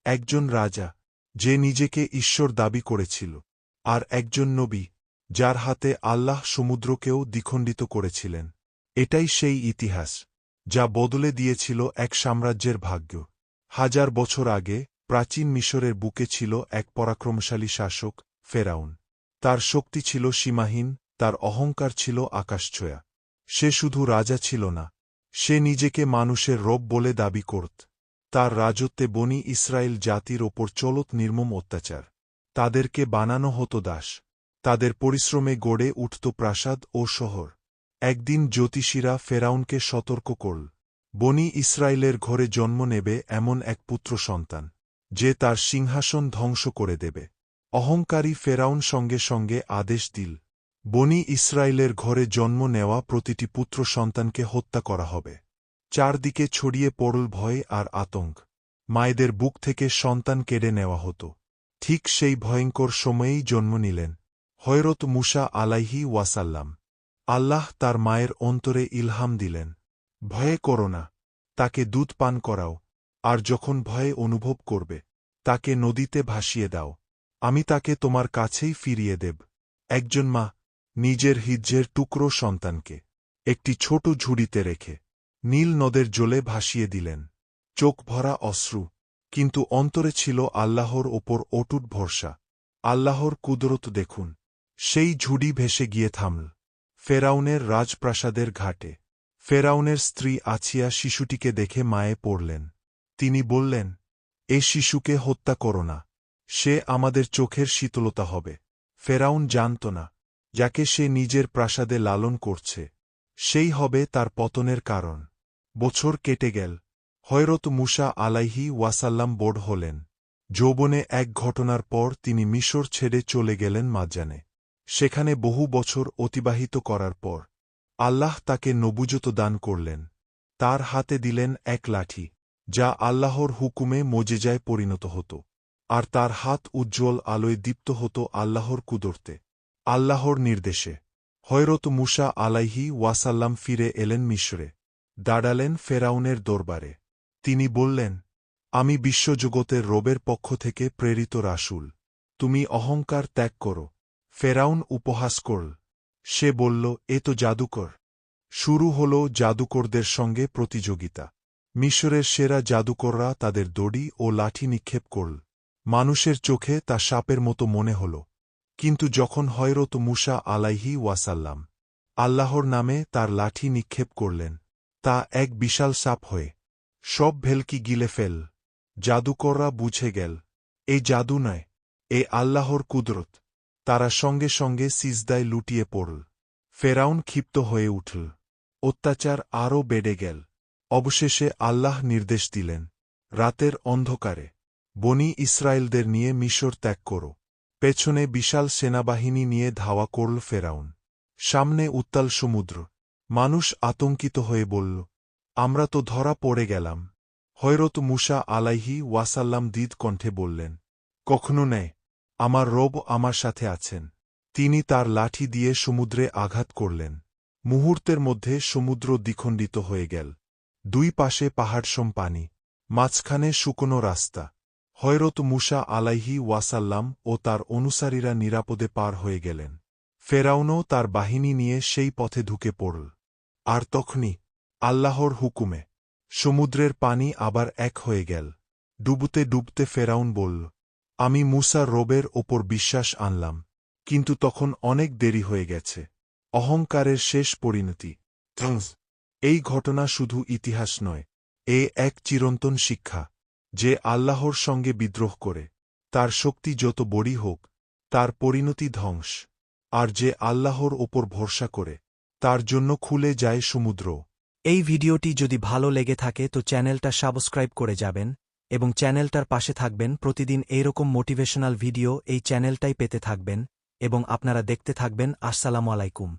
একজন রাজা, যে নিজেকে ঈশ্বর দাবি করেছিল, আর একজন নবী, যার হাতে আল্লাহ সমুদ্রকেও দ্বিখণ্ডিত করেছিলেন। এটাই সেই ইতিহাস যা বদলে দিয়েছিল এক সাম্রাজ্যের ভাগ্য। 1000 বছর আগে প্রাচীন মিশরের বুকে ছিল এক পরাক্রমশালী শাসক, ফেরাউন। তার শক্তি ছিল সীমাহীন, তার অহংকার ছিল আকাশছোঁয়া। সে শুধু রাজা ছিল না, সে নিজেকে মানুষের রব বলে দাবি করত। তার রাজত্বে বনি ইসরায়েল জাতির ওপর চলত নির্মম অত্যাচার। তাদেরকে বানানো হতো দাস, তাদের পরিশ্রমে গড়ে উঠত প্রাসাদ ও শহর। একদিন জ্যোতিষীরা ফেরাউনকে সতর্ক করল, বনি ইসরায়েলের ঘরে জন্ম নেবে এমন এক পুত্র সন্তান, যে তার সিংহাসন ধ্বংস করে দেবে। অহংকারী ফেরাউন সঙ্গে সঙ্গে আদেশ দিল, বনি ইসরায়েলের ঘরে জন্ম নেওয়া প্রতিটি পুত্র সন্তানকে হত্যা করা হবে। চারদিকে ছড়িয়ে পড়ল ভয় আর আতঙ্ক। মায়েদের বুক থেকে সন্তান কেড়ে নেওয়া হতো। ঠিক সেই ভয়ঙ্কর সময়েই জন্ম নিলেন হযরত মূসা আলাইহি ওয়াসাল্লাম। আল্লাহ তার মায়ের অন্তরে ইলহাম দিলেন, ভয়ে করো না, তাকে দুধ পান করাও, আর যখন ভয়ে অনুভব করবে, তাকে নদীতে ভাসিয়ে দাও, আমি তাকে তোমার কাছেই ফিরিয়ে দেব। একজন মা নিজের হিজ্জের টুকরো সন্তানকে একটি ছোট ঝুড়িতে রেখে নীল নদের জলে ভাসিয়ে দিলেন। চোখ ভরা অশ্রু, কিন্তু অন্তরে ছিল আল্লাহর ওপর অটুট ভরসা। আল্লাহর কুদরত দেখুন, সেই ঝুড়ি ভেসে গিয়ে থামল ফেরাউনের রাজপ্রাসাদের ঘাটে। ফেরাউনের স্ত্রী আছিয়া শিশুটিকে দেখে মায়ে পড়লেন। তিনি বললেন, এ শিশুকে হত্যা করো না, সে আমাদের চোখের শীতলতা হবে। ফেরাউন জানত না, যাকে সে নিজের প্রাসাদে লালন করছে, সেই হবে তার পতনের কারণ। বছর কেটে গেল। হযরত মূসা আলাইহি ওয়াসাল্লাম বড় হলেন। যৌবনে এক ঘটনার পর তিনি মিশর ছেড়ে চলে গেলেন মাদ্যানে। সেখানে বহু বছর অতিবাহিত করার পর আল্লাহ তাকে নবুয়ত দান করলেন। তার হাতে দিলেন এক লাঠি, যা আল্লাহর হুকুমে মোজেজায় পরিণত হতো, আর তার হাত উজ্জ্বল আলোয় দীপ্ত হতো আল্লাহর কুদরতে, আল্লাহর নির্দেশে। হযরত মূসা আলাইহি ওয়াসাল্লাম ফিরে এলেন মিশরে, দাঁড়ালেন ফেরাউনের দরবারে। তিনি বললেন, আমি বিশ্বজগতের রবের পক্ষ থেকে প্রেরিত রাসূল, তুমি অহংকার ত্যাগ করো। ফেরাউন উপহাস করল। সে বলল, এ তো জাদুকর। শুরু হল জাদুকরদের সঙ্গে প্রতিযোগিতা। মিশরের সেরা জাদুকররা তাদের দড়ি ও লাঠি নিক্ষেপ করল। মানুষের চোখে তা সাপের মতো মনে হল, কিন্তু যখন হযরত মূসা আলাইহি ওয়াসাল্লাম আল্লাহর নামে তার লাঠি নিক্ষেপ করলেন, তা এক বিশাল সাপ হয়ে সব ভেলকি গিলে ফেল। জাদুকররা বুঝে গেল, এই জাদু নয়, এ আল্লাহর কুদরত। তারা সঙ্গে সঙ্গে সিজদায় লুটিয়ে পড়ল। ফেরাউন ক্ষিপ্ত হয়ে উঠল। অত্যাচার আরও বেড়ে গেল। অবশেষে আল্লাহ নির্দেশ দিলেন, রাতের অন্ধকারে বনি ইসরায়েলদের নিয়ে মিশর ত্যাগ করো। পেছনে বিশাল সেনাবাহিনী নিয়ে ধাওয়া করল ফেরাউন। সামনে উত্তাল সমুদ্র। মানুষ আতঙ্কিত হয়ে বলল, আমরা তো ধরা পড়ে গেলাম। হযরত মূসা আলাইহি ওয়াসাল্লাম দৃঢ় কণ্ঠে বললেন, কখনো নয়, আমার রব আমার সাথে আছেন। তিনি তার লাঠি দিয়ে সমুদ্রে আঘাত করলেন। মুহূর্তের মধ্যে সমুদ্র দ্বিখণ্ডিত হয়ে গেল। দুই পাশে পাহাড়সম পানি, মাঝখানে শুকনো রাস্তা। হযরত মূসা আলাইহি ওয়াসাল্লাম ও তার অনুসারীরা নিরাপদে পার হয়ে গেলেন। ফেরাউনও তার বাহিনী নিয়ে সেই পথে ঢুকে পড়ল। আর তখনই আল্লাহর হুকুমে সমুদ্রের পানি আবার এক হয়ে গেল। ডুবতে ডুবতে ফেরাউন বলল, আমি মূসার রবের ওপর বিশ্বাস আনলাম, কিন্তু তখন অনেক দেরি হয়ে গেছে। অহংকারের শেষ পরিণতি। এই ঘটনা শুধু ইতিহাস নয়, এ এক চিরন্তন শিক্ষা, যে আল্লাহর সঙ্গে বিদ্রোহ করে, তার শক্তি যত বড়ই হোক, তার পরিণতি ধ্বংস। আর যে আল্লাহর ওপর ভরসা করে, তার জন্য খুলে যায় সমুদ্র। এই ভিডিওটি যদি ভালো লেগে থাকে তো চ্যানেলটা সাবস্ক্রাইব করে যাবেন এবং চ্যানেলটার পাশে থাকবেন। প্রতিদিন এইরকম মোটিভেশনাল ভিডিও এই চ্যানেলটাই পেতে থাকবেন এবং আপনারা দেখতে থাকবেন। আসসালামু আলাইকুম।